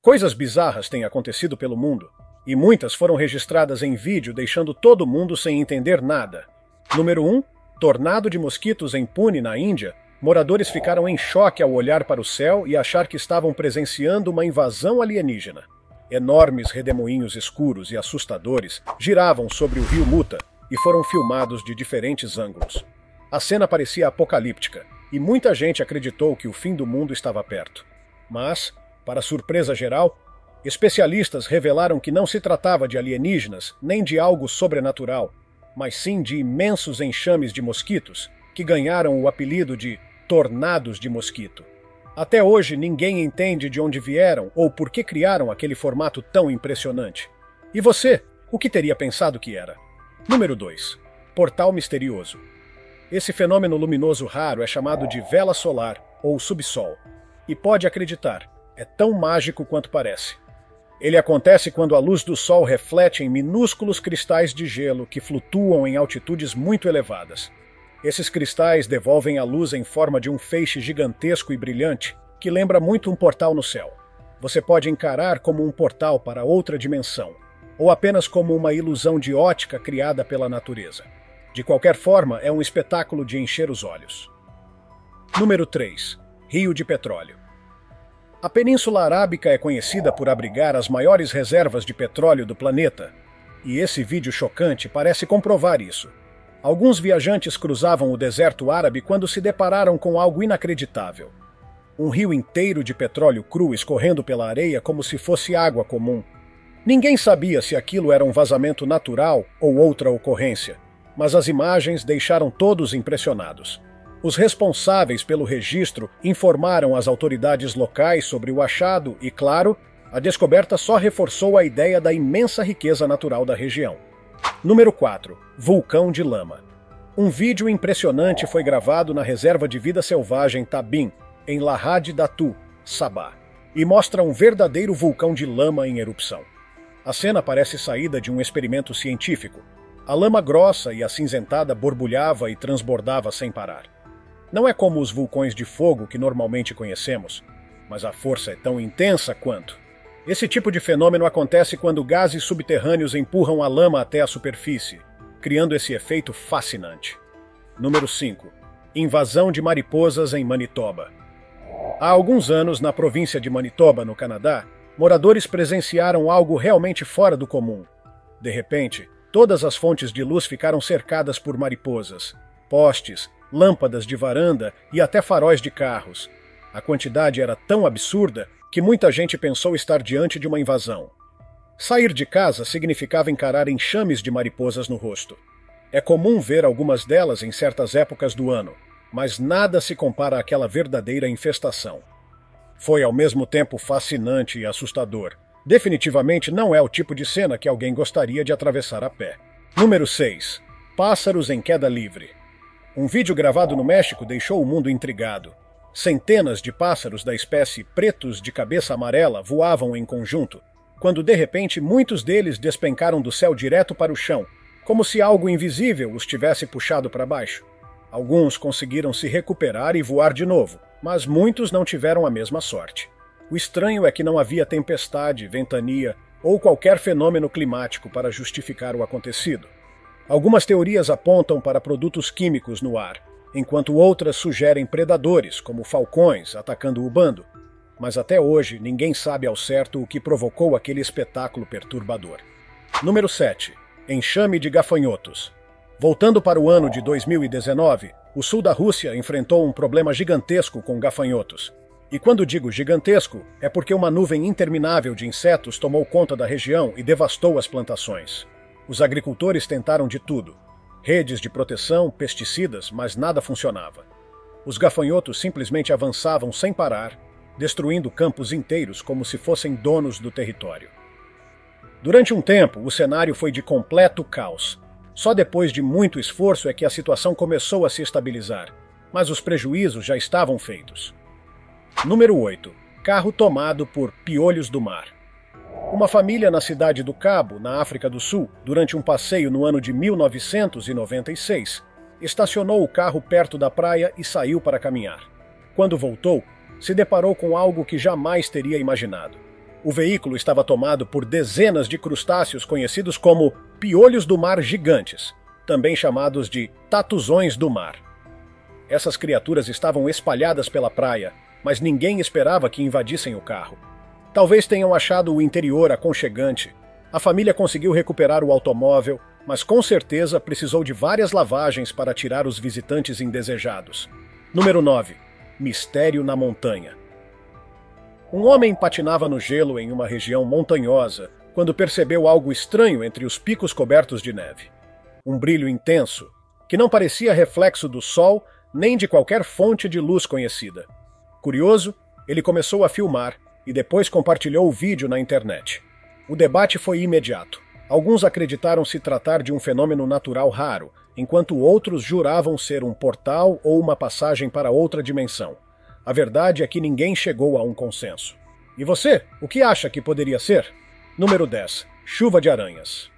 Coisas bizarras têm acontecido pelo mundo, e muitas foram registradas em vídeo, deixando todo mundo sem entender nada. Número 1. Tornado de mosquitos em Pune, na Índia. Moradores ficaram em choque ao olhar para o céu e achar que estavam presenciando uma invasão alienígena. Enormes redemoinhos escuros e assustadores giravam sobre o rio Muta e foram filmados de diferentes ângulos. A cena parecia apocalíptica, e muita gente acreditou que o fim do mundo estava perto. Mas, para surpresa geral, especialistas revelaram que não se tratava de alienígenas nem de algo sobrenatural, mas sim de imensos enxames de mosquitos que ganharam o apelido de tornados de mosquito. Até hoje ninguém entende de onde vieram ou por que criaram aquele formato tão impressionante. E você, o que teria pensado que era? Número 2. Portal misterioso. Esse fenômeno luminoso raro é chamado de vela solar ou subsol. E pode acreditar, é tão mágico quanto parece. Ele acontece quando a luz do Sol reflete em minúsculos cristais de gelo que flutuam em altitudes muito elevadas. Esses cristais devolvem a luz em forma de um feixe gigantesco e brilhante, que lembra muito um portal no céu. Você pode encarar como um portal para outra dimensão, ou apenas como uma ilusão de ótica criada pela natureza. De qualquer forma, é um espetáculo de encher os olhos. Número 3. Rio de petróleo. A Península Arábica é conhecida por abrigar as maiores reservas de petróleo do planeta, e esse vídeo chocante parece comprovar isso. Alguns viajantes cruzavam o deserto árabe quando se depararam com algo inacreditável. Um rio inteiro de petróleo cru escorrendo pela areia como se fosse água comum. Ninguém sabia se aquilo era um vazamento natural ou outra ocorrência, mas as imagens deixaram todos impressionados. Os responsáveis pelo registro informaram as autoridades locais sobre o achado e, claro, a descoberta só reforçou a ideia da imensa riqueza natural da região. Número 4. Vulcão de lama. Um vídeo impressionante foi gravado na reserva de vida selvagem Tabin, em Lahad Datu, Sabah, e mostra um verdadeiro vulcão de lama em erupção. A cena parece saída de um experimento científico. A lama grossa e acinzentada borbulhava e transbordava sem parar. Não é como os vulcões de fogo que normalmente conhecemos, mas a força é tão intensa quanto. Esse tipo de fenômeno acontece quando gases subterrâneos empurram a lama até a superfície, criando esse efeito fascinante. Número 5. Invasão de mariposas em Manitoba. Há alguns anos, na província de Manitoba, no Canadá, moradores presenciaram algo realmente fora do comum. De repente, todas as fontes de luz ficaram cercadas por mariposas, postes, lâmpadas de varanda e até faróis de carros. A quantidade era tão absurda que muita gente pensou estar diante de uma invasão. Sair de casa significava encarar enxames de mariposas no rosto. É comum ver algumas delas em certas épocas do ano, mas nada se compara àquela verdadeira infestação. Foi ao mesmo tempo fascinante e assustador. Definitivamente não é o tipo de cena que alguém gostaria de atravessar a pé. Número 6. Pássaros em queda livre. Um vídeo gravado no México deixou o mundo intrigado. Centenas de pássaros da espécie pretos de cabeça amarela voavam em conjunto, quando de repente muitos deles despencaram do céu direto para o chão, como se algo invisível os tivesse puxado para baixo. Alguns conseguiram se recuperar e voar de novo, mas muitos não tiveram a mesma sorte. O estranho é que não havia tempestade, ventania ou qualquer fenômeno climático para justificar o acontecido. Algumas teorias apontam para produtos químicos no ar, enquanto outras sugerem predadores, como falcões, atacando o bando. Mas até hoje ninguém sabe ao certo o que provocou aquele espetáculo perturbador. Número 7. Enxame de gafanhotos. Voltando para o ano de 2019, o sul da Rússia enfrentou um problema gigantesco com gafanhotos. E quando digo gigantesco, é porque uma nuvem interminável de insetos tomou conta da região e devastou as plantações. Os agricultores tentaram de tudo. Redes de proteção, pesticidas, mas nada funcionava. Os gafanhotos simplesmente avançavam sem parar, destruindo campos inteiros como se fossem donos do território. Durante um tempo, o cenário foi de completo caos. Só depois de muito esforço é que a situação começou a se estabilizar, mas os prejuízos já estavam feitos. Número 8. Carro tomado por piolhos do mar. Uma família na cidade do Cabo, na África do Sul, durante um passeio no ano de 1996, estacionou o carro perto da praia e saiu para caminhar. Quando voltou, se deparou com algo que jamais teria imaginado. O veículo estava tomado por dezenas de crustáceos conhecidos como piolhos do mar gigantes, também chamados de tatuzões do mar. Essas criaturas estavam espalhadas pela praia, mas ninguém esperava que invadissem o carro. Talvez tenham achado o interior aconchegante. A família conseguiu recuperar o automóvel, mas com certeza precisou de várias lavagens para tirar os visitantes indesejados. Número 9. Mistério na montanha. Um homem patinava no gelo em uma região montanhosa quando percebeu algo estranho entre os picos cobertos de neve. Um brilho intenso, que não parecia reflexo do sol nem de qualquer fonte de luz conhecida. Curioso, ele começou a filmar e depois compartilhou o vídeo na internet. O debate foi imediato. Alguns acreditaram se tratar de um fenômeno natural raro, enquanto outros juravam ser um portal ou uma passagem para outra dimensão. A verdade é que ninguém chegou a um consenso. E você, o que acha que poderia ser? Número 10. Chuva de aranhas.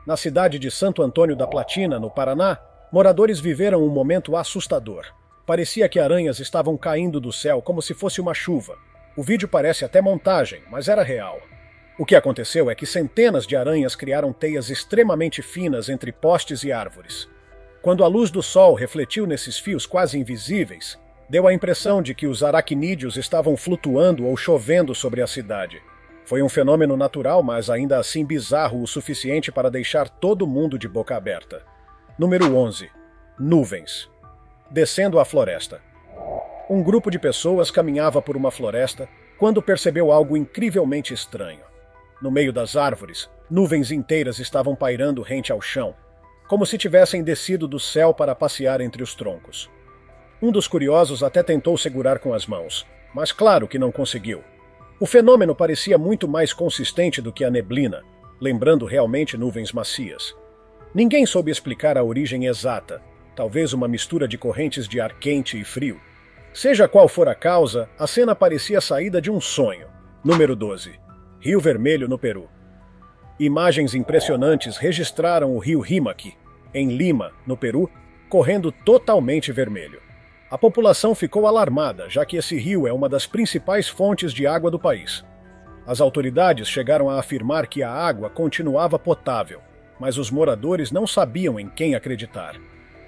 Na cidade de Santo Antônio da Platina, no Paraná, moradores viveram um momento assustador. Parecia que aranhas estavam caindo do céu como se fosse uma chuva. O vídeo parece até montagem, mas era real. O que aconteceu é que centenas de aranhas criaram teias extremamente finas entre postes e árvores. Quando a luz do sol refletiu nesses fios quase invisíveis, deu a impressão de que os aracnídeos estavam flutuando ou chovendo sobre a cidade. Foi um fenômeno natural, mas ainda assim bizarro o suficiente para deixar todo mundo de boca aberta. Número 11. Nuvens. Descendo a floresta. Um grupo de pessoas caminhava por uma floresta quando percebeu algo incrivelmente estranho. No meio das árvores, nuvens inteiras estavam pairando rente ao chão, como se tivessem descido do céu para passear entre os troncos. Um dos curiosos até tentou segurar com as mãos, mas claro que não conseguiu. O fenômeno parecia muito mais consistente do que a neblina, lembrando realmente nuvens macias. Ninguém soube explicar a origem exata, talvez uma mistura de correntes de ar quente e frio. Seja qual for a causa, a cena parecia saída de um sonho. Número 12. Rio Vermelho, no Peru. Imagens impressionantes registraram o rio Rímac, em Lima, no Peru, correndo totalmente vermelho. A população ficou alarmada, já que esse rio é uma das principais fontes de água do país. As autoridades chegaram a afirmar que a água continuava potável, mas os moradores não sabiam em quem acreditar.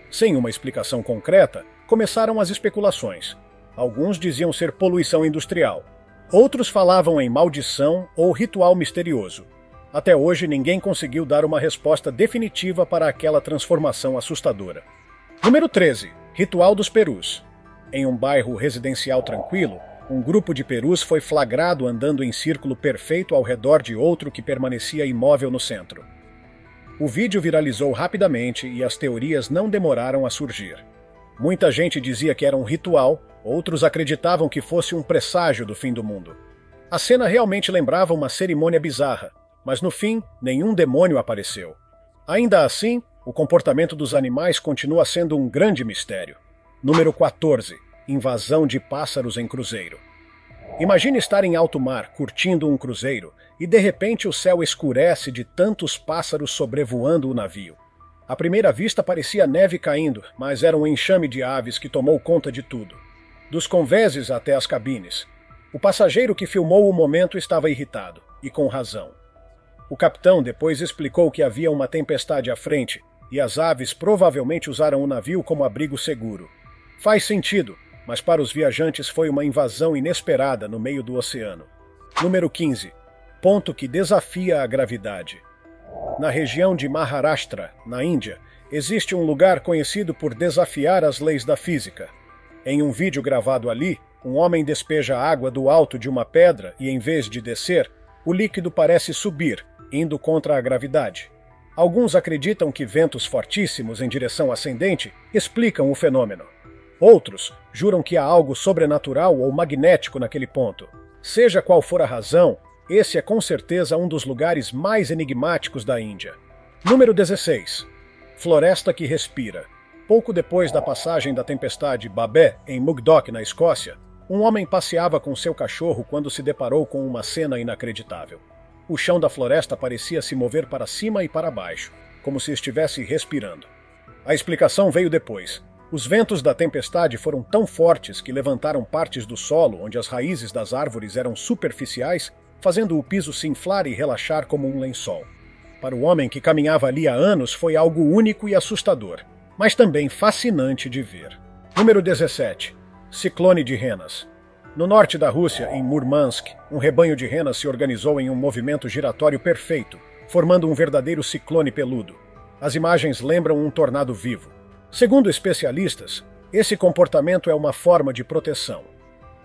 Sem uma explicação concreta, começaram as especulações. Alguns diziam ser poluição industrial. Outros falavam em maldição ou ritual misterioso. Até hoje, ninguém conseguiu dar uma resposta definitiva para aquela transformação assustadora. Número 13. Ritual dos perus. Em um bairro residencial tranquilo, um grupo de perus foi flagrado andando em círculo perfeito ao redor de outro que permanecia imóvel no centro. O vídeo viralizou rapidamente e as teorias não demoraram a surgir. Muita gente dizia que era um ritual, outros acreditavam que fosse um presságio do fim do mundo. A cena realmente lembrava uma cerimônia bizarra, mas no fim, nenhum demônio apareceu. Ainda assim, o comportamento dos animais continua sendo um grande mistério. Número 14. Invasão de pássaros em cruzeiro. Imagine estar em alto mar, curtindo um cruzeiro, e de repente o céu escurece de tantos pássaros sobrevoando o navio. À primeira vista parecia neve caindo, mas era um enxame de aves que tomou conta de tudo. Dos convéses até as cabines. O passageiro que filmou o momento estava irritado, e com razão. O capitão depois explicou que havia uma tempestade à frente, e as aves provavelmente usaram o navio como abrigo seguro. Faz sentido, mas para os viajantes foi uma invasão inesperada no meio do oceano. Número 15. Ponto que desafia a gravidade. Na região de Maharashtra, na Índia, existe um lugar conhecido por desafiar as leis da física. Em um vídeo gravado ali, um homem despeja água do alto de uma pedra e, em vez de descer, o líquido parece subir, indo contra a gravidade. Alguns acreditam que ventos fortíssimos em direção ascendente explicam o fenômeno. Outros juram que há algo sobrenatural ou magnético naquele ponto. Seja qual for a razão, esse é com certeza um dos lugares mais enigmáticos da Índia. Número 16. Floresta que respira. Pouco depois da passagem da tempestade Babé em Mugdock, na Escócia, um homem passeava com seu cachorro quando se deparou com uma cena inacreditável. O chão da floresta parecia se mover para cima e para baixo, como se estivesse respirando. A explicação veio depois. Os ventos da tempestade foram tão fortes que levantaram partes do solo onde as raízes das árvores eram superficiais, fazendo o piso se inflar e relaxar como um lençol. Para o homem que caminhava ali há anos, foi algo único e assustador, mas também fascinante de ver. Número 17. Ciclone de renas. No norte da Rússia, em Murmansk, um rebanho de renas se organizou em um movimento giratório perfeito, formando um verdadeiro ciclone peludo. As imagens lembram um tornado vivo. Segundo especialistas, esse comportamento é uma forma de proteção.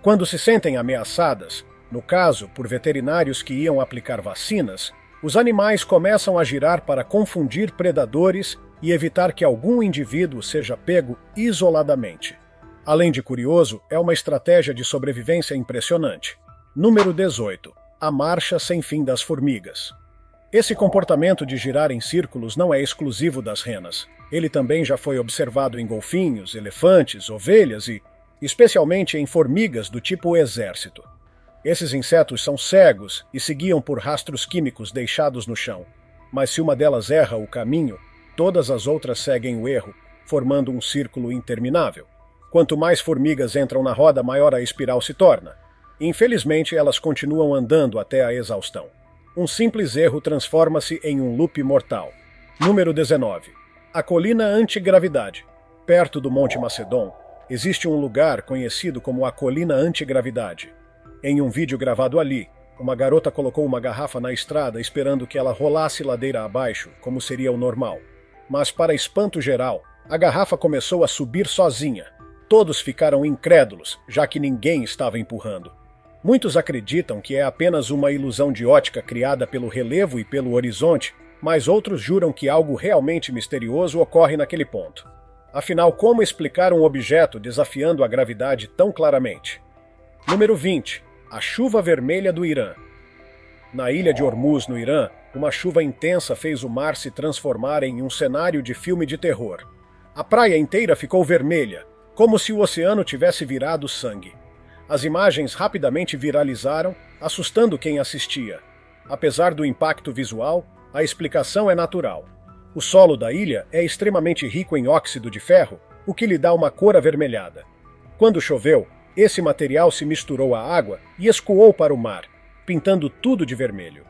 Quando se sentem ameaçadas, no caso por veterinários que iam aplicar vacinas, os animais começam a girar para confundir predadores e evitar que algum indivíduo seja pego isoladamente. Além de curioso, é uma estratégia de sobrevivência impressionante. Número 18. A marcha sem fim das formigas. Esse comportamento de girar em círculos não é exclusivo das renas. Ele também já foi observado em golfinhos, elefantes, ovelhas e, especialmente, em formigas do tipo exército. Esses insetos são cegos e se guiam por rastros químicos deixados no chão. Mas se uma delas erra o caminho, todas as outras seguem o erro, formando um círculo interminável. Quanto mais formigas entram na roda, maior a espiral se torna. Infelizmente, elas continuam andando até a exaustão. Um simples erro transforma-se em um loop mortal. Número 19. A colina antigravidade. Perto do Monte Macedon, existe um lugar conhecido como a colina antigravidade. Em um vídeo gravado ali, uma garota colocou uma garrafa na estrada esperando que ela rolasse ladeira abaixo, como seria o normal. Mas, para espanto geral, a garrafa começou a subir sozinha. Todos ficaram incrédulos, já que ninguém estava empurrando. Muitos acreditam que é apenas uma ilusão de ótica criada pelo relevo e pelo horizonte, mas outros juram que algo realmente misterioso ocorre naquele ponto. Afinal, como explicar um objeto desafiando a gravidade tão claramente? Número 20. A chuva vermelha do Irã. Na ilha de Hormuz, no Irã, uma chuva intensa fez o mar se transformar em um cenário de filme de terror. A praia inteira ficou vermelha, como se o oceano tivesse virado sangue. As imagens rapidamente viralizaram, assustando quem assistia. Apesar do impacto visual, a explicação é natural. O solo da ilha é extremamente rico em óxido de ferro, o que lhe dá uma cor avermelhada. Quando choveu, esse material se misturou à água e escoou para o mar, pintando tudo de vermelho.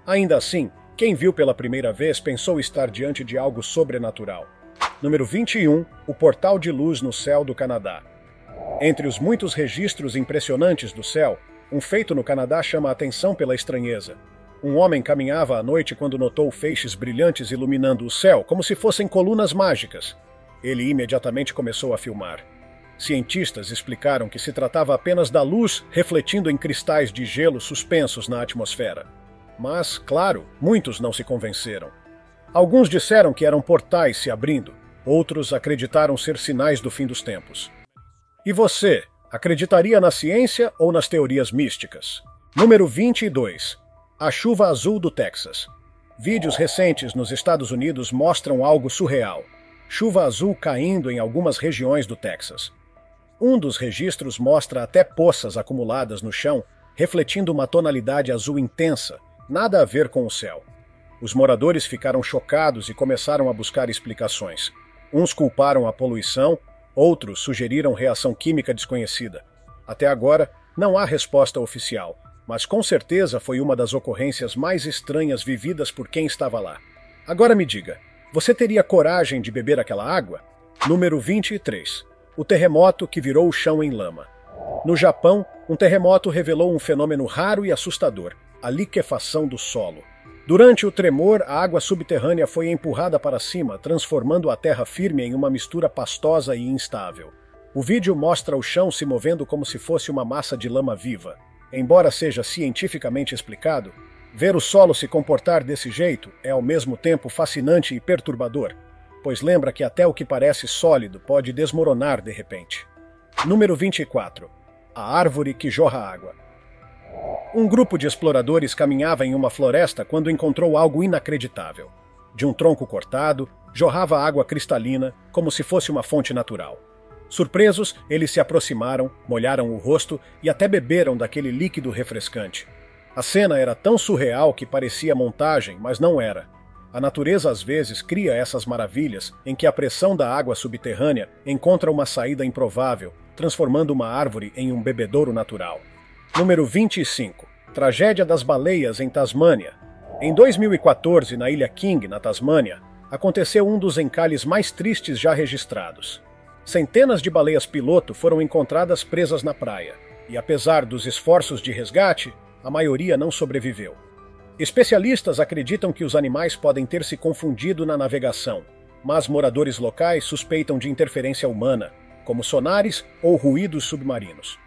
Ainda assim, quem viu pela primeira vez pensou estar diante de algo sobrenatural. Número 21. O portal de luz no céu do Canadá. Entre os muitos registros impressionantes do céu, um feito no Canadá chama a atenção pela estranheza. Um homem caminhava à noite quando notou feixes brilhantes iluminando o céu, como se fossem colunas mágicas. Ele imediatamente começou a filmar. Cientistas explicaram que se tratava apenas da luz refletindo em cristais de gelo suspensos na atmosfera. Mas, claro, muitos não se convenceram. Alguns disseram que eram portais se abrindo, outros acreditaram ser sinais do fim dos tempos. E você, acreditaria na ciência ou nas teorias místicas? Número 22. A chuva azul do Texas. Vídeos recentes nos Estados Unidos mostram algo surreal. Chuva azul caindo em algumas regiões do Texas. Um dos registros mostra até poças acumuladas no chão, refletindo uma tonalidade azul intensa, nada a ver com o céu. Os moradores ficaram chocados e começaram a buscar explicações. Uns culparam a poluição, outros sugeriram reação química desconhecida. Até agora, não há resposta oficial, mas com certeza foi uma das ocorrências mais estranhas vividas por quem estava lá. Agora me diga, você teria coragem de beber aquela água? Número 23. O terremoto que virou o chão em lama. No Japão, um terremoto revelou um fenômeno raro e assustador, a liquefação do solo. Durante o tremor, a água subterrânea foi empurrada para cima, transformando a terra firme em uma mistura pastosa e instável. O vídeo mostra o chão se movendo como se fosse uma massa de lama viva. Embora seja cientificamente explicado, ver o solo se comportar desse jeito é ao mesmo tempo fascinante e perturbador, pois lembra que até o que parece sólido pode desmoronar de repente. Número 24. A árvore que jorra água. Um grupo de exploradores caminhava em uma floresta quando encontrou algo inacreditável. De um tronco cortado, jorrava água cristalina, como se fosse uma fonte natural. Surpresos, eles se aproximaram, molharam o rosto e até beberam daquele líquido refrescante. A cena era tão surreal que parecia montagem, mas não era. A natureza às vezes cria essas maravilhas em que a pressão da água subterrânea encontra uma saída improvável, transformando uma árvore em um bebedouro natural. Número 25. Tragédia das baleias em Tasmânia. Em 2014, na Ilha King, na Tasmânia, aconteceu um dos encalhes mais tristes já registrados. Centenas de baleias-piloto foram encontradas presas na praia, e apesar dos esforços de resgate, a maioria não sobreviveu. Especialistas acreditam que os animais podem ter se confundido na navegação, mas moradores locais suspeitam de interferência humana, como sonares ou ruídos submarinos.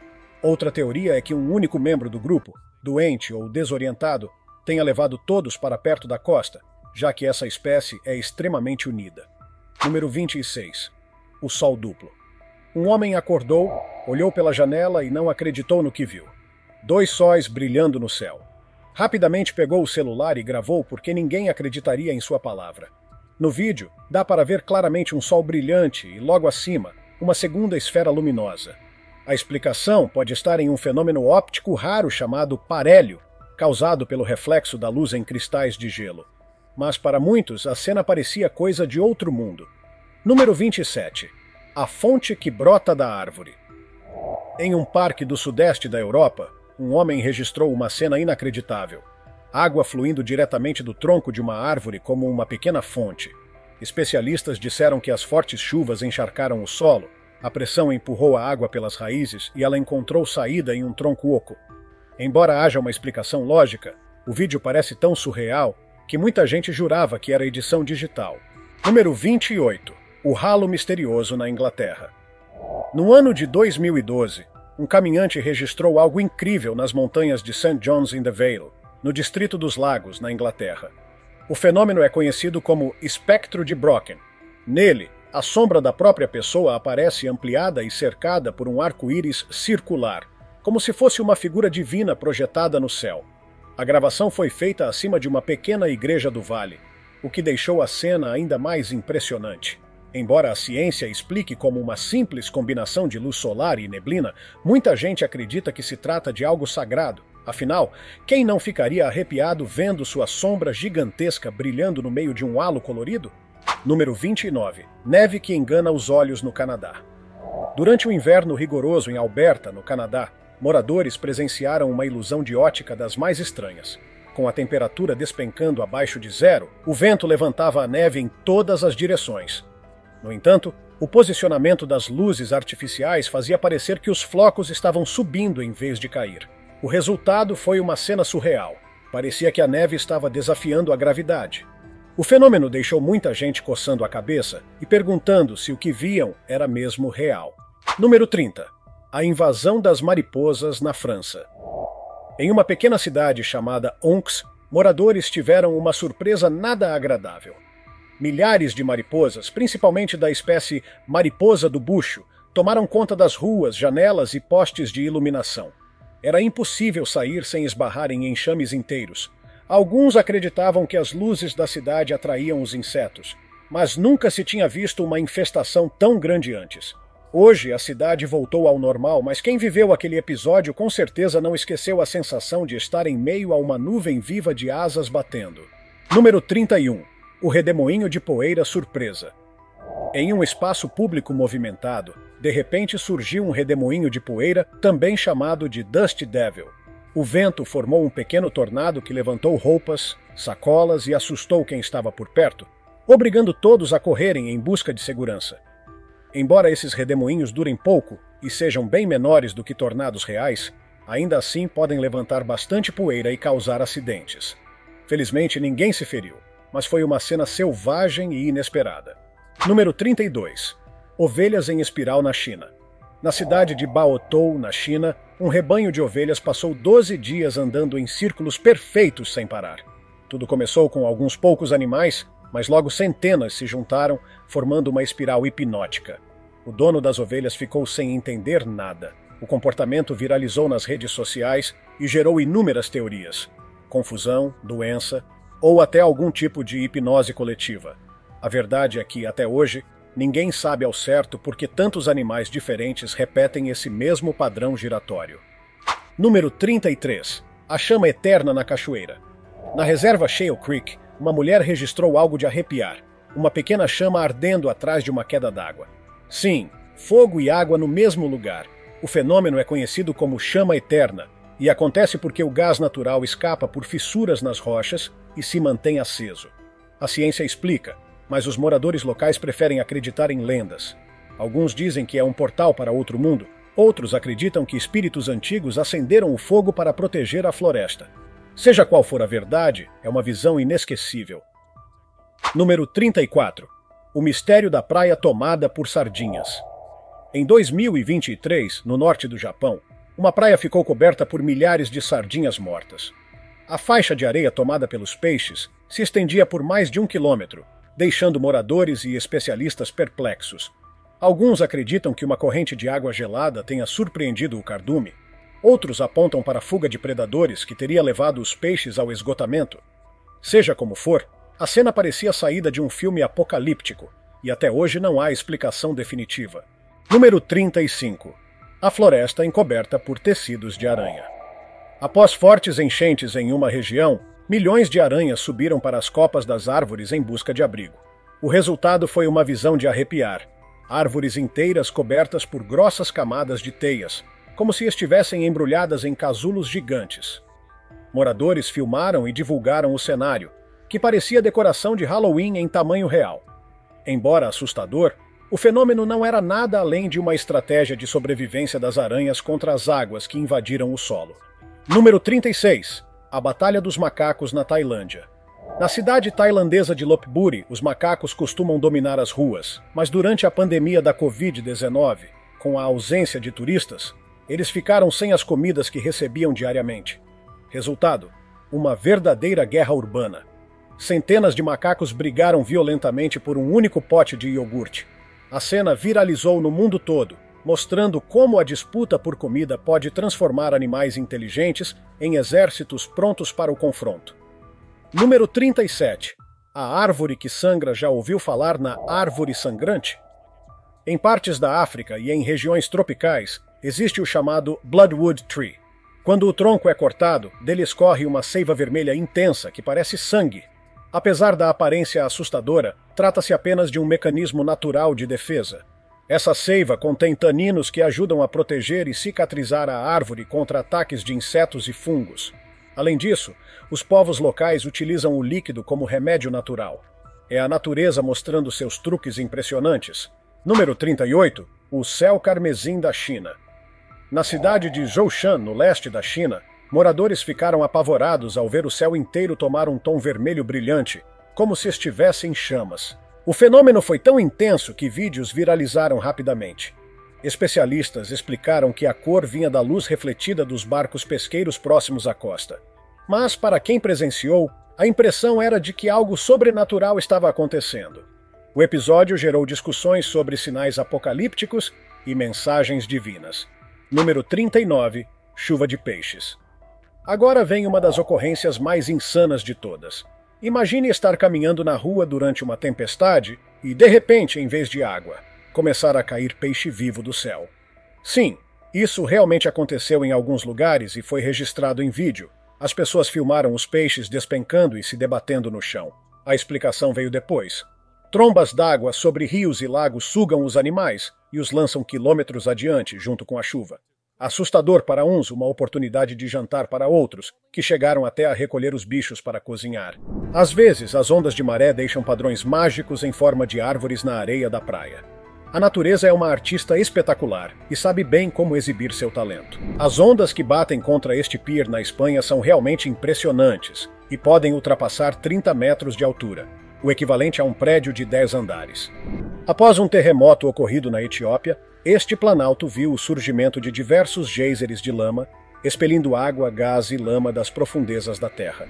Outra teoria é que um único membro do grupo, doente ou desorientado, tenha levado todos para perto da costa, já que essa espécie é extremamente unida. Número 26. O sol duplo. Um homem acordou, olhou pela janela e não acreditou no que viu. 2 sóis brilhando no céu. Rapidamente pegou o celular e gravou porque ninguém acreditaria em sua palavra. No vídeo, dá para ver claramente um sol brilhante e, logo acima, uma segunda esfera luminosa. A explicação pode estar em um fenômeno óptico raro chamado parélio, causado pelo reflexo da luz em cristais de gelo. Mas para muitos, a cena parecia coisa de outro mundo. Número 27. A fonte que brota da árvore. Em um parque do sudeste da Europa, um homem registrou uma cena inacreditável. Água fluindo diretamente do tronco de uma árvore como uma pequena fonte. Especialistas disseram que as fortes chuvas encharcaram o solo, a pressão empurrou a água pelas raízes e ela encontrou saída em um tronco oco. Embora haja uma explicação lógica, o vídeo parece tão surreal que muita gente jurava que era edição digital. Número 28. O ralo misterioso na Inglaterra. No ano de 2012, um caminhante registrou algo incrível nas montanhas de St. John's-in-the-Vale, no Distrito dos Lagos, na Inglaterra. O fenômeno é conhecido como espectro de Brocken. Nele, a sombra da própria pessoa aparece ampliada e cercada por um arco-íris circular, como se fosse uma figura divina projetada no céu. A gravação foi feita acima de uma pequena igreja do vale, o que deixou a cena ainda mais impressionante. Embora a ciência explique como uma simples combinação de luz solar e neblina, muita gente acredita que se trata de algo sagrado. Afinal, quem não ficaria arrepiado vendo sua sombra gigantesca brilhando no meio de um halo colorido? Número 29. Neve que engana os olhos no Canadá. Durante o inverno rigoroso em Alberta, no Canadá, moradores presenciaram uma ilusão de ótica das mais estranhas. Com a temperatura despencando abaixo de zero, o vento levantava a neve em todas as direções. No entanto, o posicionamento das luzes artificiais fazia parecer que os flocos estavam subindo em vez de cair. O resultado foi uma cena surreal. Parecia que a neve estava desafiando a gravidade. O fenômeno deixou muita gente coçando a cabeça e perguntando se o que viam era mesmo real. Número 30. A invasão das mariposas na França. Em uma pequena cidade chamada Onx, moradores tiveram uma surpresa nada agradável. Milhares de mariposas, principalmente da espécie mariposa do bucho, tomaram conta das ruas, janelas e postes de iluminação. Era impossível sair sem esbarrar em enxames inteiros. Alguns acreditavam que as luzes da cidade atraíam os insetos, mas nunca se tinha visto uma infestação tão grande antes. Hoje a cidade voltou ao normal, mas quem viveu aquele episódio com certeza não esqueceu a sensação de estar em meio a uma nuvem viva de asas batendo. Número 31. O redemoinho de poeira surpresa. Em um espaço público movimentado, de repente surgiu um redemoinho de poeira, também chamado de Dust Devil. O vento formou um pequeno tornado que levantou roupas, sacolas e assustou quem estava por perto, obrigando todos a correrem em busca de segurança. Embora esses redemoinhos durem pouco e sejam bem menores do que tornados reais, ainda assim podem levantar bastante poeira e causar acidentes. Felizmente ninguém se feriu, mas foi uma cena selvagem e inesperada. Número 32. Ovelhas em espiral na China. Na cidade de Baotou, na China, um rebanho de ovelhas passou 12 dias andando em círculos perfeitos sem parar. Tudo começou com alguns poucos animais, mas logo centenas se juntaram, formando uma espiral hipnótica. O dono das ovelhas ficou sem entender nada. O comportamento viralizou nas redes sociais e gerou inúmeras teorias. Confusão, doença ou até algum tipo de hipnose coletiva. A verdade é que, até hoje, ninguém sabe ao certo por que tantos animais diferentes repetem esse mesmo padrão giratório. Número 33. A chama eterna na cachoeira. Na reserva Shale Creek, uma mulher registrou algo de arrepiar. Uma pequena chama ardendo atrás de uma queda d'água. Sim, fogo e água no mesmo lugar. O fenômeno é conhecido como chama eterna, e acontece porque o gás natural escapa por fissuras nas rochas e se mantém aceso. A ciência explica, mas os moradores locais preferem acreditar em lendas. Alguns dizem que é um portal para outro mundo, outros acreditam que espíritos antigos acenderam o fogo para proteger a floresta. Seja qual for a verdade, é uma visão inesquecível. Número 34. O mistério da praia tomada por sardinhas. Em 2023, no norte do Japão, uma praia ficou coberta por milhares de sardinhas mortas. A faixa de areia tomada pelos peixes se estendia por mais de 1 quilômetro, deixando moradores e especialistas perplexos. Alguns acreditam que uma corrente de água gelada tenha surpreendido o cardume. Outros apontam para a fuga de predadores que teria levado os peixes ao esgotamento. Seja como for, a cena parecia saída de um filme apocalíptico, e até hoje não há explicação definitiva. Número 35. A floresta encoberta por tecidos de aranha. Após fortes enchentes em uma região, milhões de aranhas subiram para as copas das árvores em busca de abrigo. O resultado foi uma visão de arrepiar. Árvores inteiras cobertas por grossas camadas de teias, como se estivessem embrulhadas em casulos gigantes. Moradores filmaram e divulgaram o cenário, que parecia decoração de Halloween em tamanho real. Embora assustador, o fenômeno não era nada além de uma estratégia de sobrevivência das aranhas contra as águas que invadiram o solo. Número 36. A Batalha dos Macacos na Tailândia. Na cidade tailandesa de Lopburi, os macacos costumam dominar as ruas, mas durante a pandemia da Covid-19, com a ausência de turistas, eles ficaram sem as comidas que recebiam diariamente. Resultado: uma verdadeira guerra urbana. Centenas de macacos brigaram violentamente por um único pote de iogurte. A cena viralizou no mundo todo, mostrando como a disputa por comida pode transformar animais inteligentes em exércitos prontos para o confronto. Número 37. A árvore que sangra. Já ouviu falar na árvore sangrante? Em partes da África e em regiões tropicais, existe o chamado Bloodwood Tree. Quando o tronco é cortado, dele escorre uma seiva vermelha intensa que parece sangue. Apesar da aparência assustadora, trata-se apenas de um mecanismo natural de defesa. Essa seiva contém taninos que ajudam a proteger e cicatrizar a árvore contra ataques de insetos e fungos. Além disso, os povos locais utilizam o líquido como remédio natural. É a natureza mostrando seus truques impressionantes. Número 38. O céu carmesim da China. Na cidade de Zhoushan, no leste da China, moradores ficaram apavorados ao ver o céu inteiro tomar um tom vermelho brilhante, como se estivesse em chamas. O fenômeno foi tão intenso que vídeos viralizaram rapidamente. Especialistas explicaram que a cor vinha da luz refletida dos barcos pesqueiros próximos à costa. Mas, para quem presenciou, a impressão era de que algo sobrenatural estava acontecendo. O episódio gerou discussões sobre sinais apocalípticos e mensagens divinas. Número 39. Chuva de peixes. Agora vem uma das ocorrências mais insanas de todas. Imagine estar caminhando na rua durante uma tempestade e, de repente, em vez de água, começar a cair peixe vivo do céu. Sim, isso realmente aconteceu em alguns lugares e foi registrado em vídeo. As pessoas filmaram os peixes despencando e se debatendo no chão. A explicação veio depois. Trombas d'água sobre rios e lagos sugam os animais e os lançam quilômetros adiante, junto com a chuva. Assustador para uns, uma oportunidade de jantar para outros, que chegaram até a recolher os bichos para cozinhar. Às vezes, as ondas de maré deixam padrões mágicos em forma de árvores na areia da praia. A natureza é uma artista espetacular e sabe bem como exibir seu talento. As ondas que batem contra este pier na Espanha são realmente impressionantes e podem ultrapassar 30 metros de altura, o equivalente a um prédio de 10 andares. Após um terremoto ocorrido na Etiópia, este planalto viu o surgimento de diversos geysers de lama, expelindo água, gás e lama das profundezas da terra.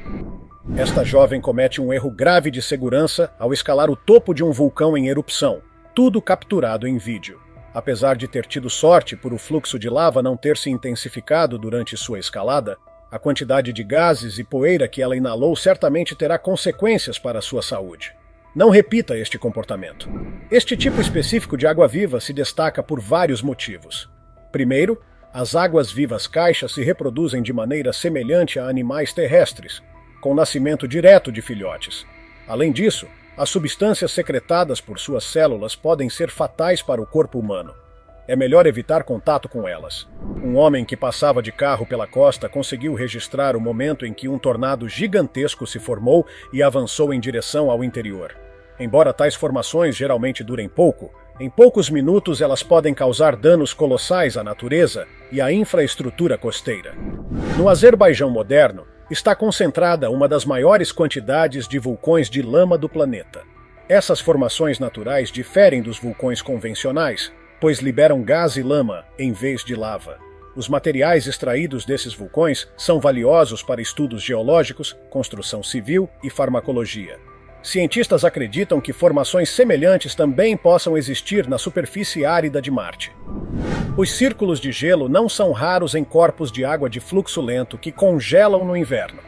Esta jovem comete um erro grave de segurança ao escalar o topo de um vulcão em erupção, tudo capturado em vídeo. Apesar de ter tido sorte por o fluxo de lava não ter se intensificado durante sua escalada, a quantidade de gases e poeira que ela inalou certamente terá consequências para a sua saúde. Não repita este comportamento. Este tipo específico de água-viva se destaca por vários motivos. Primeiro, as águas-vivas caixas se reproduzem de maneira semelhante a animais terrestres, com nascimento direto de filhotes. Além disso, as substâncias secretadas por suas células podem ser fatais para o corpo humano. é melhor evitar contato com elas. Um homem que passava de carro pela costa conseguiu registrar o momento em que um tornado gigantesco se formou e avançou em direção ao interior. Embora tais formações geralmente durem pouco, em poucos minutos elas podem causar danos colossais à natureza e à infraestrutura costeira. No Azerbaijão moderno, está concentrada uma das maiores quantidades de vulcões de lama do planeta. Essas formações naturais diferem dos vulcões convencionais, pois liberam gás e lama em vez de lava. Os materiais extraídos desses vulcões são valiosos para estudos geológicos, construção civil e farmacologia. Cientistas acreditam que formações semelhantes também possam existir na superfície árida de Marte. Os círculos de gelo não são raros em corpos de água de fluxo lento que congelam no inverno.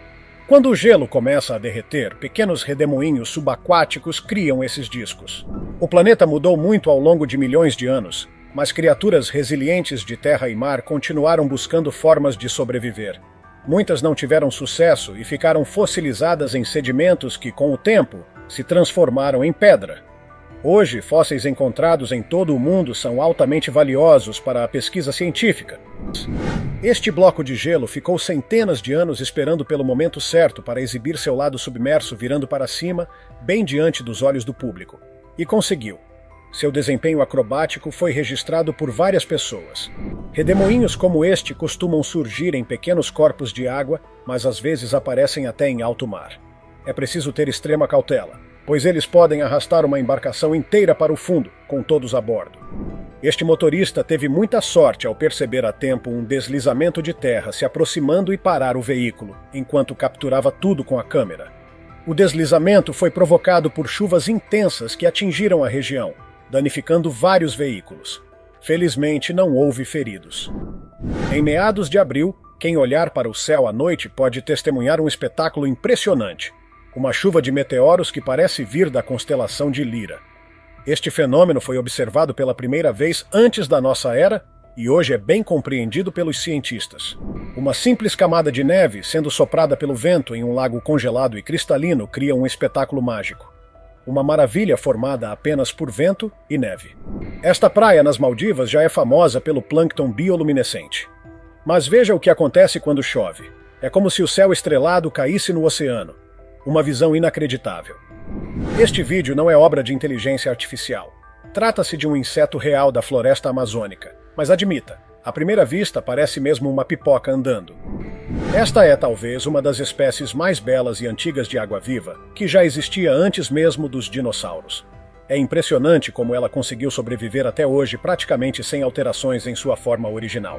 Quando o gelo começa a derreter, pequenos redemoinhos subaquáticos criam esses discos. O planeta mudou muito ao longo de milhões de anos, mas criaturas resilientes de terra e mar continuaram buscando formas de sobreviver. Muitas não tiveram sucesso e ficaram fossilizadas em sedimentos que, com o tempo, se transformaram em pedra. Hoje, fósseis encontrados em todo o mundo são altamente valiosos para a pesquisa científica. Este bloco de gelo ficou centenas de anos esperando pelo momento certo para exibir seu lado submerso virando para cima, bem diante dos olhos do público. E conseguiu. Seu desempenho acrobático foi registrado por várias pessoas. Redemoinhos como este costumam surgir em pequenos corpos de água, mas às vezes aparecem até em alto mar. É preciso ter extrema cautela, pois eles podem arrastar uma embarcação inteira para o fundo, com todos a bordo. Este motorista teve muita sorte ao perceber a tempo um deslizamento de terra se aproximando e parar o veículo, enquanto capturava tudo com a câmera. O deslizamento foi provocado por chuvas intensas que atingiram a região, danificando vários veículos. Felizmente, não houve feridos. Em meados de abril, quem olhar para o céu à noite pode testemunhar um espetáculo impressionante. Uma chuva de meteoros que parece vir da constelação de Lira. Este fenômeno foi observado pela primeira vez antes da nossa era e hoje é bem compreendido pelos cientistas. Uma simples camada de neve sendo soprada pelo vento em um lago congelado e cristalino cria um espetáculo mágico. Uma maravilha formada apenas por vento e neve. Esta praia nas Maldivas já é famosa pelo plâncton bioluminescente. Mas veja o que acontece quando chove. É como se o céu estrelado caísse no oceano. Uma visão inacreditável. Este vídeo não é obra de inteligência artificial. Trata-se de um inseto real da floresta amazônica. Mas admita, à primeira vista parece mesmo uma pipoca andando. Esta é talvez uma das espécies mais belas e antigas de água-viva que já existia antes mesmo dos dinossauros. É impressionante como ela conseguiu sobreviver até hoje praticamente sem alterações em sua forma original.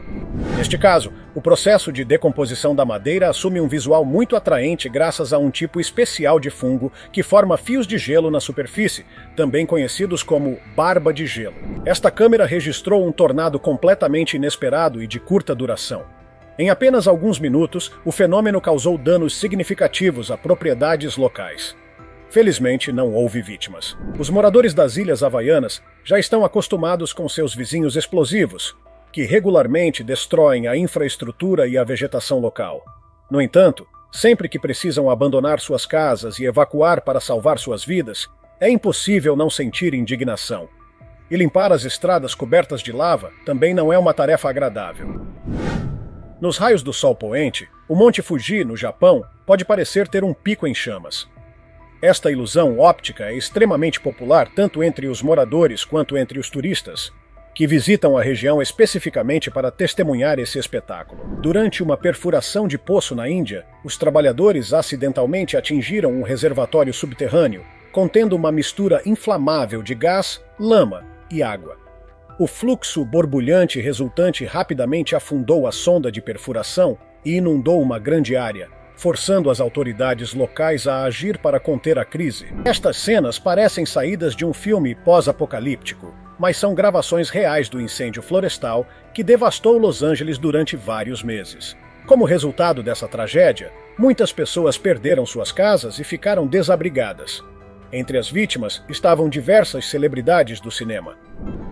Neste caso, o processo de decomposição da madeira assume um visual muito atraente graças a um tipo especial de fungo que forma fios de gelo na superfície, também conhecidos como barba de gelo. Esta câmera registrou um tornado completamente inesperado e de curta duração. Em apenas alguns minutos, o fenômeno causou danos significativos a propriedades locais. Felizmente, não houve vítimas. Os moradores das Ilhas Havaianas já estão acostumados com seus vizinhos explosivos, que regularmente destroem a infraestrutura e a vegetação local. No entanto, sempre que precisam abandonar suas casas e evacuar para salvar suas vidas, é impossível não sentir indignação. E limpar as estradas cobertas de lava também não é uma tarefa agradável. Nos raios do sol poente, o Monte Fuji, no Japão, pode parecer ter um pico em chamas. Esta ilusão óptica é extremamente popular tanto entre os moradores quanto entre os turistas, que visitam a região especificamente para testemunhar esse espetáculo. Durante uma perfuração de poço na Índia, os trabalhadores acidentalmente atingiram um reservatório subterrâneo, contendo uma mistura inflamável de gás, lama e água. O fluxo borbulhante resultante rapidamente afundou a sonda de perfuração e inundou uma grande área, forçando as autoridades locais a agir para conter a crise. Estas cenas parecem saídas de um filme pós-apocalíptico, mas são gravações reais do incêndio florestal que devastou Los Angeles durante vários meses. Como resultado dessa tragédia, muitas pessoas perderam suas casas e ficaram desabrigadas. Entre as vítimas estavam diversas celebridades do cinema.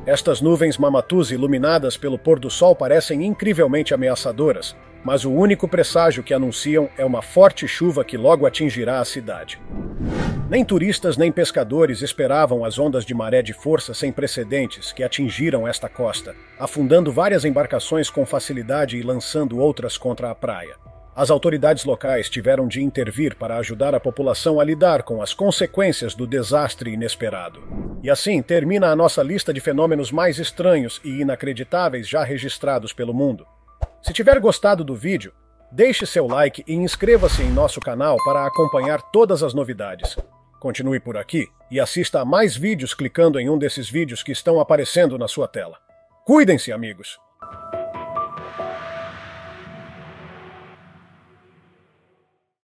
Estas nuvens Mamatuze iluminadas pelo pôr do sol parecem incrivelmente ameaçadoras, mas o único presságio que anunciam é uma forte chuva que logo atingirá a cidade. Nem turistas nem pescadores esperavam as ondas de maré de força sem precedentes que atingiram esta costa, afundando várias embarcações com facilidade e lançando outras contra a praia. As autoridades locais tiveram de intervir para ajudar a população a lidar com as consequências do desastre inesperado. E assim termina a nossa lista de fenômenos mais estranhos e inacreditáveis já registrados pelo mundo. Se tiver gostado do vídeo, deixe seu like e inscreva-se em nosso canal para acompanhar todas as novidades. Continue por aqui e assista a mais vídeos clicando em um desses vídeos que estão aparecendo na sua tela. Cuidem-se, amigos!